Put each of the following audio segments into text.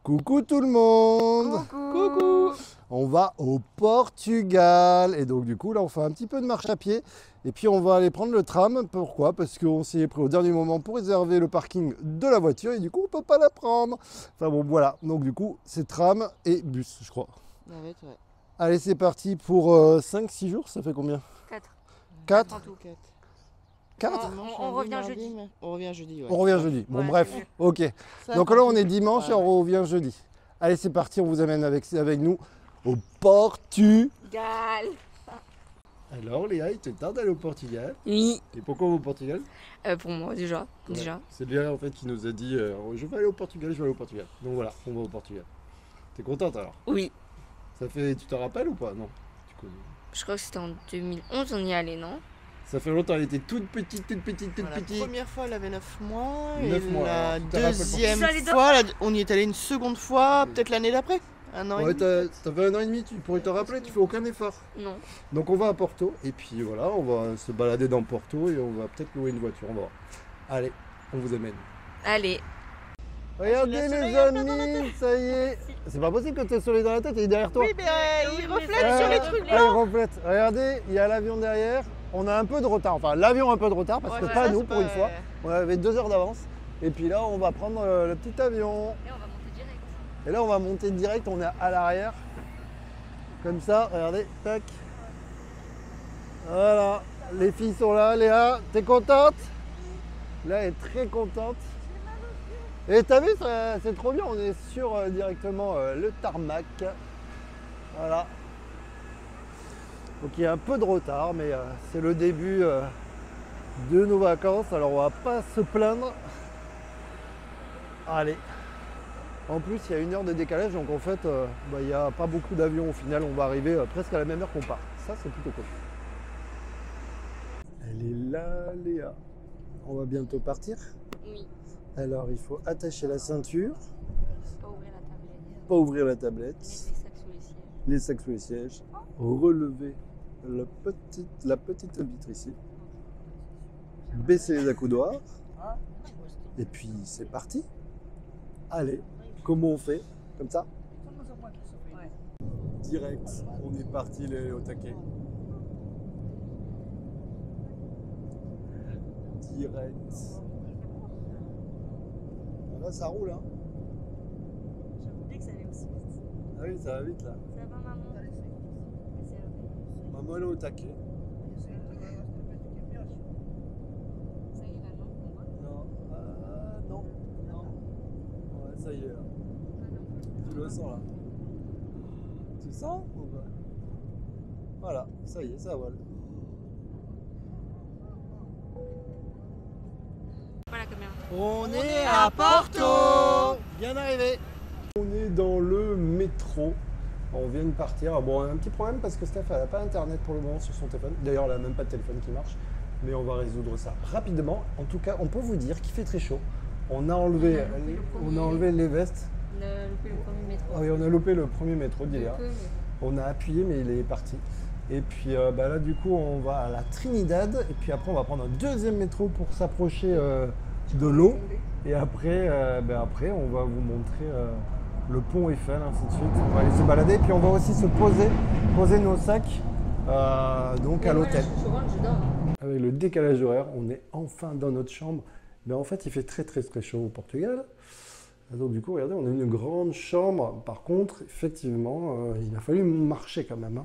Coucou tout le monde. Coucou. On va au Portugal et donc du coup là on fait un petit peu de marche à pied et puis on va aller prendre le tram. Pourquoi? Parce qu'on s'y est pris au dernier moment pour réserver le parking de la voiture et du coup on peut pas la prendre. Enfin bon voilà, donc du coup c'est tram et bus je crois. Ouais. Allez c'est parti pour 5-6 jours, ça fait combien? 4. 4 En tout. 4 On revient jeudi. On revient jeudi, ouais. On revient jeudi. Bon Ouais, bref, c'est mieux. ok. Ça, Donc tant là on pis. est dimanche et Ouais. on revient jeudi. Allez c'est parti, on vous amène avec nous au Portugal. Gal. Alors Léa, il te tarde d'aller au Portugal. Oui. Et pourquoi au Portugal? Pour moi déjà. Ouais. C'est Léa en fait qui nous a dit je vais aller au Portugal, je vais aller au Portugal. Donc voilà, on va au Portugal. T'es contente alors? Oui. Ça fait, tu te rappelles ou pas? Non. Tu connais. Je crois que c'était en 2011 on y allait, non? Ça fait longtemps, elle était toute petite. La première fois, elle avait 9 mois. 9 et mois, la alors, tu te rappelles deuxième pas. Je suis allée fois, on y est allé une seconde fois, peut-être l'année d'après. Un an et Ouais, demi. t'avais 1 an et demi, tu pourrais te rappeler, tu fais aucun effort. Non. Donc on va à Porto et puis voilà, on va se balader dans Porto et on va peut-être louer une voiture, on va voir. Allez, on vous amène. Allez. Regardez le les soleil en plein dans amis, ça y est. C'est pas possible que tu aies le soleil dans la tête, il est derrière toi. Oui, mais il mais reflète ça- sur les Ah, trucs Ah, il blancs. reflète. Regardez, il y a l'avion derrière. On a un peu de retard. Enfin, l'avion a un peu de retard parce Ouais, que ça, pas c'est nous pour pas- une fois. On avait 2 heures d'avance. Et puis là, on va prendre le petit avion. Et on va monter direct. Et là, on va monter direct. On est à l'arrière. Comme ça, regardez. Tac. Voilà. Les filles sont là. Léa, t'es contente? Léa est très contente. Et t'as vu, c'est trop bien. On est sur directement le tarmac. Voilà. Donc il y a un peu de retard, mais c'est le début de nos vacances, alors on va pas se plaindre. Allez. En plus, il y a 1 heure de décalage, donc en fait, il n'y a pas beaucoup d'avions au final. On va arriver presque à la même heure qu'on part. Ça, c'est plutôt cool. Elle est là, Léa. On va bientôt partir. Oui. Alors, il faut attacher la ceinture, Pas ouvrir la tablette. pas ouvrir la tablette, Mettre les sacs sous les sièges. les sacs sous les sièges, relever la petite vitre ici, baisser les accoudoirs, et puis c'est parti. Allez, comment on fait? Comme ça? Direct, on est parti au taquet. Direct. Là, ça roule, hein? Dès que ça allait aussi vite. Ah oui, ça va vite là. Ça va maman? Maman, elle est au taquet. Ça y est là, non? On voit? Non, non. Ouais, ça y est là. Tu le sens là. Tu sens ou pas? Voilà, ça y est, ça vole. Pas la caméra. On est à Porto. Bien arrivé. On est dans le métro. On vient de partir. Bon, on a un petit problème parce que Steph, elle n'a pas internet pour le moment sur son téléphone. D'ailleurs, elle n'a même pas de téléphone qui marche. Mais on va résoudre ça rapidement. En tout cas, on peut vous dire qu'il fait très chaud. On a enlevé les vestes. On a loupé le premier métro. Ah oui, on a loupé le premier métro d'hier. Un peu, mais- On a appuyé, mais il est parti. Et puis là, du coup, on va à la Trinidad. Et puis après, on va prendre un deuxième métro pour s'approcher de l'eau. Et après, on va vous montrer le pont Eiffel, ainsi de suite. On va aller se balader. Puis on va aussi se poser nos sacs donc à l'hôtel. Je rentre, je dors. Avec le décalage horaire, on est enfin dans notre chambre. Mais en fait, il fait très chaud au Portugal. Donc du coup, regardez, on a une grande chambre. Par contre, effectivement, il a fallu marcher quand même.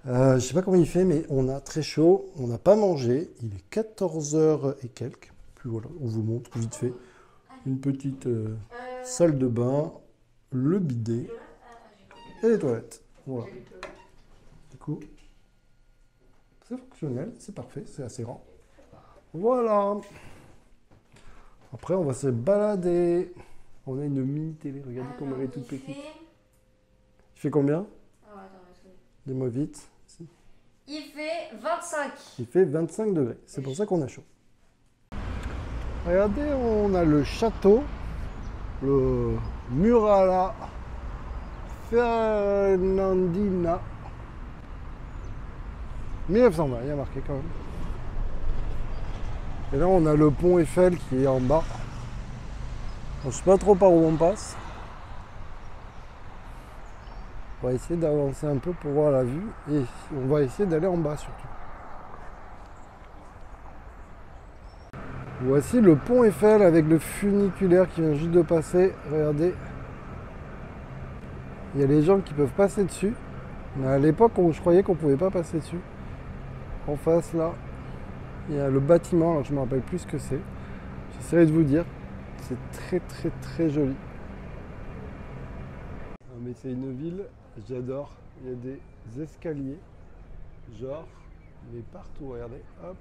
Je ne sais pas comment il fait, mais on a très chaud. On n'a pas mangé. Il est 14h et quelques. Puis voilà, on vous montre vite fait une petite salle de bain, le bidet et les toilettes. Voilà. Du coup, c'est fonctionnel, c'est parfait, c'est assez grand. Voilà. Après, on va se balader. On a une mini télé, regardez comme elle est toute petite. Il fait combien? Dis-moi vite. Il fait 25. Il fait 25 degrés, c'est pour ça qu'on a chaud. Regardez, on a le château, le Muralla Fernandina. 1920, il y a marqué quand même. Et là, on a le pont Eiffel qui est en bas. On ne sait pas trop par où on passe. On va essayer d'avancer un peu pour voir la vue et on va essayer d'aller en bas surtout. Voici le pont Eiffel avec le funiculaire qui vient juste de passer. Regardez. Il y a les gens qui peuvent passer dessus. Mais à l'époque, je croyais qu'on ne pouvait pas passer dessus. En face là, il y a le bâtiment. Alors je ne me rappelle plus ce que c'est. J'essaierai de vous dire. C'est très très très joli. Non, mais c'est une ville, j'adore. Il y a des escaliers. Genre, mais partout. Regardez. Hop.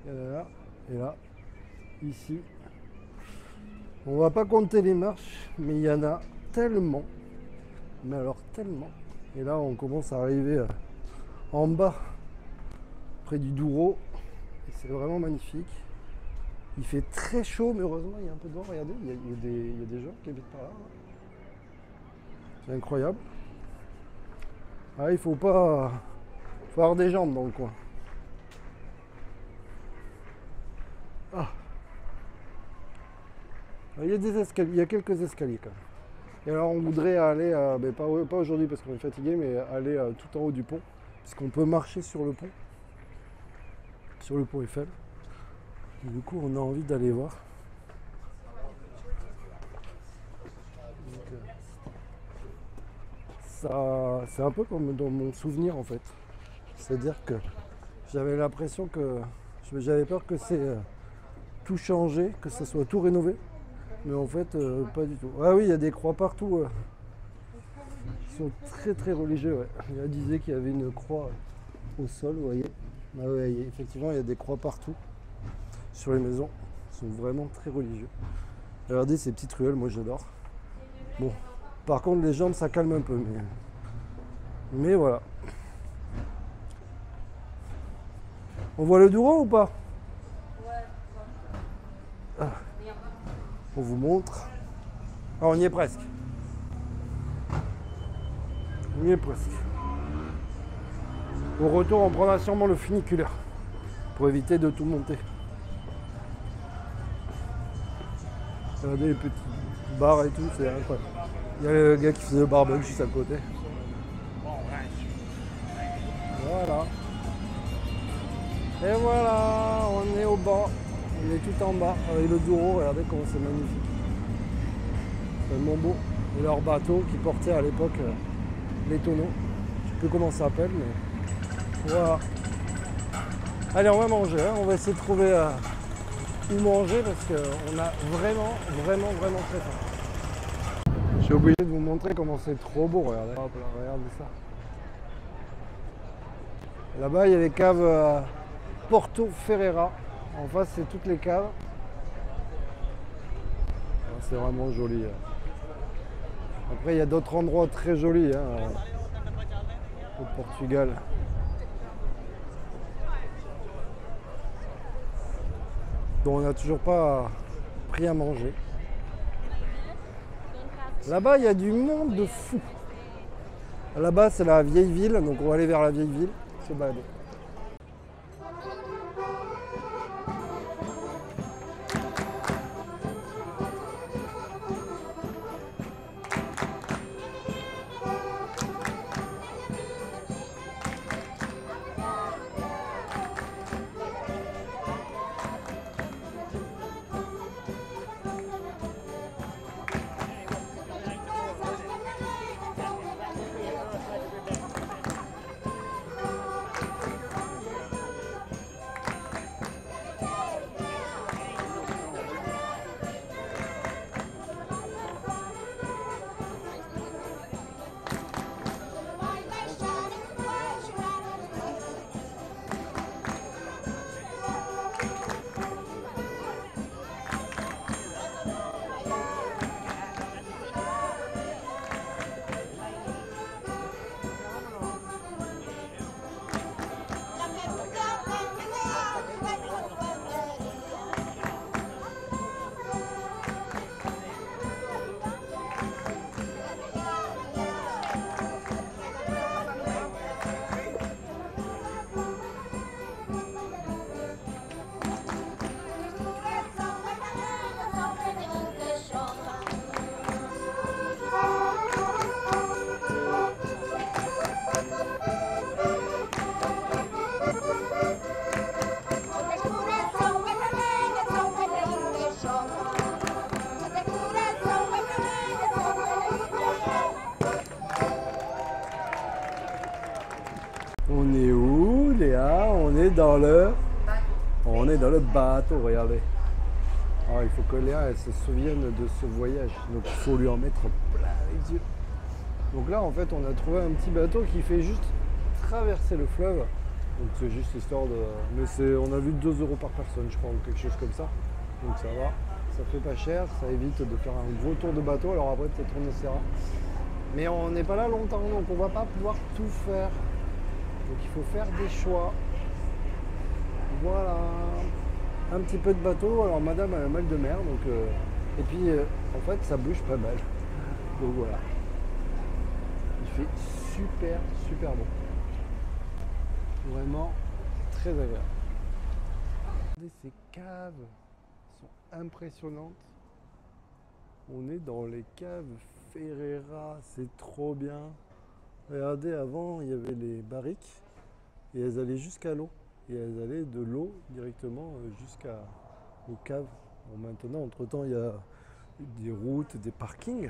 Il y en a là. Et là. Ici, on va pas compter les marches, mais il y en a tellement, mais alors tellement. Et là, on commence à arriver en bas, près du Douro, et c'est vraiment magnifique. Il fait très chaud, mais heureusement, il y a un peu de vent. Regardez, il y a des gens qui habitent par là. C'est incroyable. Ah, il faut avoir des jambes dans le coin. Ah. Il y a des escaliers, il y a quelques escaliers quand même. Et alors on voudrait aller, pas aujourd'hui parce qu'on est fatigué, mais aller tout en haut du pont, puisqu'on peut marcher sur le pont Eiffel. Et du coup on a envie d'aller voir. Ça, c'est un peu comme dans mon souvenir en fait. C'est-à-dire que j'avais l'impression que, j'avais peur que c'est tout changé, que ça soit tout rénové. Mais en fait, pas du tout. Ah oui, il y a des croix partout. Ils sont très très religieux. Ouais. Il disait qu'il y avait une croix au sol, vous voyez. Ah ouais, effectivement, il y a des croix partout sur les maisons. Ils sont vraiment très religieux. Regardez ces petites ruelles, moi j'adore. Bon, par contre, les jambes, ça calme un peu. Mais voilà. On voit le Douro ou pas? Ah. On vous montre. Ah, on y est presque. On y est presque. Au retour, on prendra sûrement le funiculaire pour éviter de tout monter. Regardez les petits bars et tout, c'est incroyable. Il y a le gars qui faisait le barbecue juste à côté. Voilà. Et voilà, on est au bas. On est tout en bas avec le Douro, regardez comment c'est magnifique. C'est tellement beau. Et leur bateau qui portait à l'époque les tonneaux. Je ne sais plus comment ça s'appelle, mais voilà. Allez, on va manger, hein. On va essayer de trouver où manger parce qu'on a vraiment très faim. Je suis obligé de vous montrer comment c'est trop beau, regardez. Hop là, regardez ça. Là-bas, il y a les caves Porto Ferreira. En face, c'est toutes les caves. C'est vraiment joli. Après, il y a d'autres endroits très jolis au Portugal. dont on n'a toujours pas pris à manger. Là-bas, il y a du monde de fou. Là-bas, c'est la vieille ville, donc on va aller vers la vieille ville, se balader. On est où, Léa? On est dans le... On est dans le bateau, regardez. Alors, il faut que Léa elle se souvienne de ce voyage. Donc il faut lui en mettre plein les yeux. Donc là, en fait, on a trouvé un petit bateau qui fait juste traverser le fleuve. Donc c'est juste histoire de... Mais on a vu 2 € par personne, je crois, ou quelque chose comme ça. Donc ça va, ça fait pas cher, ça évite de faire un gros tour de bateau. Alors après, peut-être on essaiera. Mais on n'est pas là longtemps, donc on va pas pouvoir tout faire. Donc il faut faire des choix. Voilà. Un petit peu de bateau. Alors madame a mal de mer, donc... Et puis, en fait, ça bouge pas mal. Donc voilà. Il fait super, super bon. Vraiment très agréable. Regardez, ces caves sont impressionnantes. On est dans les caves Ferreira, c'est trop bien. Regardez, avant, il y avait les barriques et elles allaient jusqu'à l'eau. Et elles allaient de l'eau directement jusqu'aux caves. Bon, maintenant, entre-temps, il y a des routes, des parkings.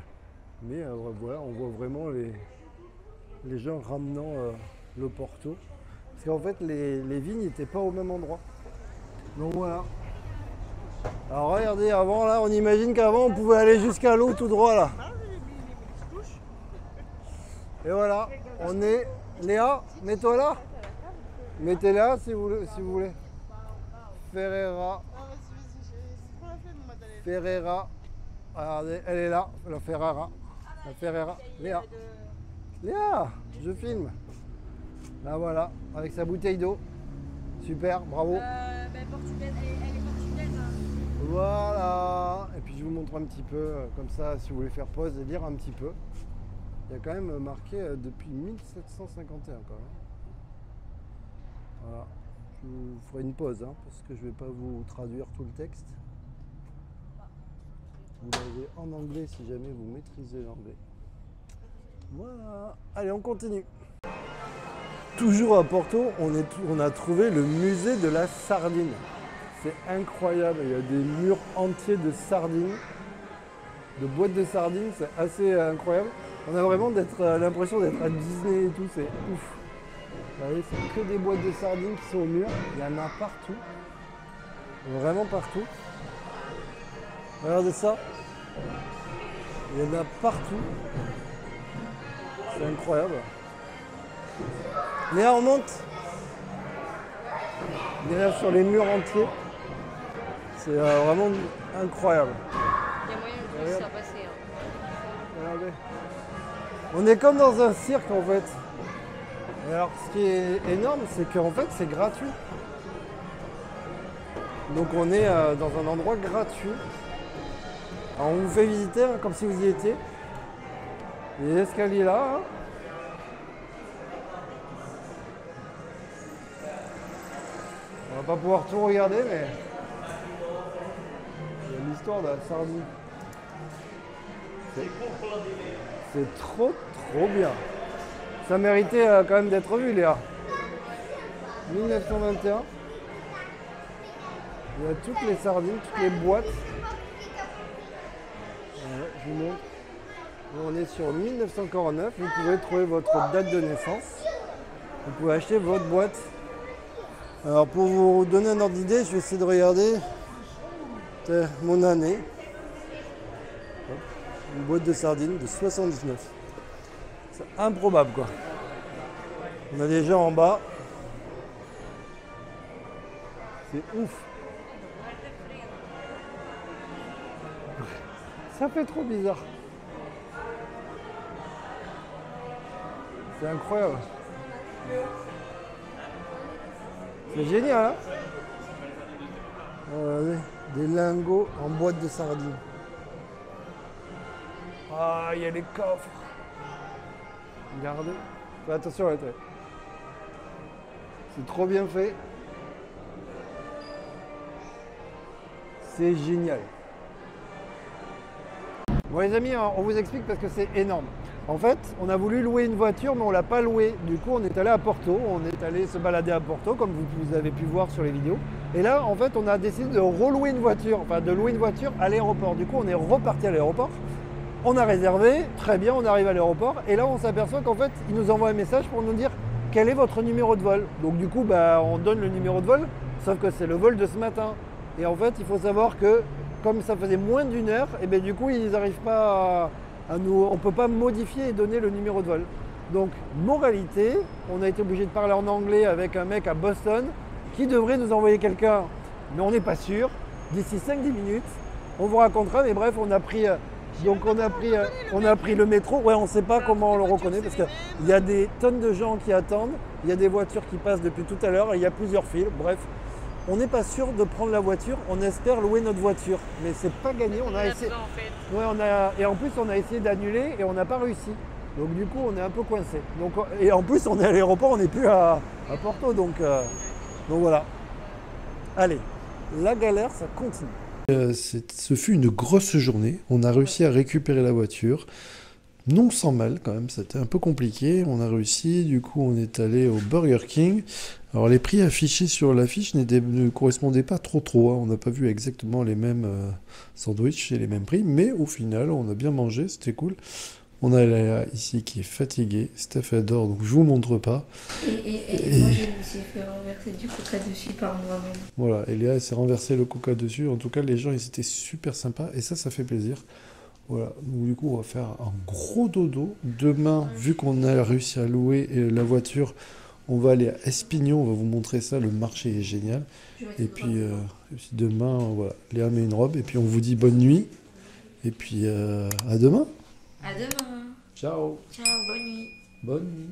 Mais voilà, on voit vraiment les gens ramenant le Porto. Parce qu'en fait, les vignes n'étaient pas au même endroit. Donc voilà. Alors regardez, avant là, on imagine qu'avant on pouvait aller jusqu'à l'eau tout droit là. Et voilà, on est... Léa, mets-toi là. Mettez là si vous voulez. Ferreira. Ferreira. Regardez, elle est là, la Ferreira. La Ferreira. Léa. Léa, je filme. Là voilà, avec sa bouteille d'eau. Super, bravo. Portugaise, elle est portugaise. Hein. Voilà. Et puis je vous montre un petit peu, comme ça, si vous voulez faire pause et lire un petit peu. Il y a quand même marqué depuis 1751 quand même. Voilà. Je vous ferai une pause, hein, parce que je ne vais pas vous traduire tout le texte. Vous l'avez en anglais si jamais vous maîtrisez l'anglais. Voilà. Allez, on continue. Toujours à Porto, on a trouvé le musée de la sardine. C'est incroyable, il y a des murs entiers de sardines, de boîtes de sardines, c'est assez incroyable. On a vraiment l'impression d'être à Disney et tout, c'est ouf. Vous voyez, c'est que des boîtes de sardines qui sont au mur, il y en a partout, vraiment partout. Regardez ça, il y en a partout, c'est incroyable. Léa, on monte. Déjà sur les murs entiers. C'est vraiment incroyable. Il y a moyen de se faire passer. Hein. Regardez. On est comme dans un cirque en fait. Et alors ce qui est énorme, c'est qu'en fait c'est gratuit. Donc on est dans un endroit gratuit. Alors on vous fait visiter hein, comme si vous y étiez. Les escaliers là. Hein. On va pas pouvoir tout regarder, mais il y a l'histoire de la sardine. C'est trop bien. Ça méritait quand même d'être vu, Léa. 1921. Il y a toutes les sardines, toutes les boîtes. Ouais, je vous montre. On est sur 1949. Vous pouvez trouver votre date de naissance. Vous pouvez acheter votre boîte. Alors pour vous donner un ordre d'idée, je vais essayer de regarder mon année. Une boîte de sardines de 79. C'est improbable quoi. On a des gens en bas. C'est ouf. Ça fait trop bizarre. C'est incroyable. C'est génial, hein? Regardez, des lingots en boîte de sardines. Ah, il y a les coffres. Regardez. Fais attention à la tête. C'est trop bien fait. C'est génial. Bon les amis, on vous explique parce que c'est énorme. En fait, on a voulu louer une voiture, mais on ne l'a pas louée. Du coup, on est allé à Porto. On est allé se balader à Porto, comme vous avez pu voir sur les vidéos. Et là, en fait, on a décidé de relouer une voiture, enfin de louer une voiture à l'aéroport. Du coup, on est reparti à l'aéroport. On a réservé, très bien, on arrive à l'aéroport. Et là, on s'aperçoit qu'en fait, ils nous envoient un message pour nous dire quel est votre numéro de vol? Donc du coup, on donne le numéro de vol, sauf que c'est le vol de ce matin. Et en fait, il faut savoir que comme ça faisait moins d'une heure, et bien du coup, ils n'arrivent pas à nous... On ne peut pas modifier et donner le numéro de vol. Donc, moralité, on a été obligé de parler en anglais avec un mec à Boston qui devrait nous envoyer quelqu'un, mais on n'est pas sûr. D'ici 5-10 minutes, on vous racontera, mais bref, on a pris le métro. Ouais, on ne sait pas comment on le reconnaît parce qu'il y a des tonnes de gens qui attendent, il y a des voitures qui passent depuis tout à l'heure, il y a plusieurs files. Bref, on n'est pas sûr de prendre la voiture, on espère louer notre voiture, mais c'est pas gagné. On a essayé. Ouais, et en plus, on a essayé d'annuler et on n'a pas réussi. Donc du coup, on est un peu coincé. Et en plus, on est à l'aéroport, on n'est plus à Porto, donc voilà. Allez, la galère, ça continue. Ce fut une grosse journée. On a réussi à récupérer la voiture. Non sans mal quand même, c'était un peu compliqué. On a réussi, du coup on est allé au Burger King. Alors les prix affichés sur l'affiche ne correspondaient pas trop. Hein. On n'a pas vu exactement les mêmes sandwichs et les mêmes prix, mais au final on a bien mangé, c'était cool. On a Léa ici qui est fatiguée, Steph adore, donc je vous montre pas. Et moi je me suis fait renverser du coca dessus par moi-même. Voilà, et Léa s'est renversé le coca dessus. En tout cas les gens ils étaient super sympas et ça fait plaisir. Voilà, donc du coup on va faire un gros dodo. Demain, vu qu'on a réussi à louer la voiture, on va aller à Espignon, on va vous montrer ça, le marché est génial. Et puis demain, voilà, Léa met une robe et puis on vous dit bonne nuit. Et puis à demain. À demain. Ciao. Ciao, bonne nuit. Bonne nuit.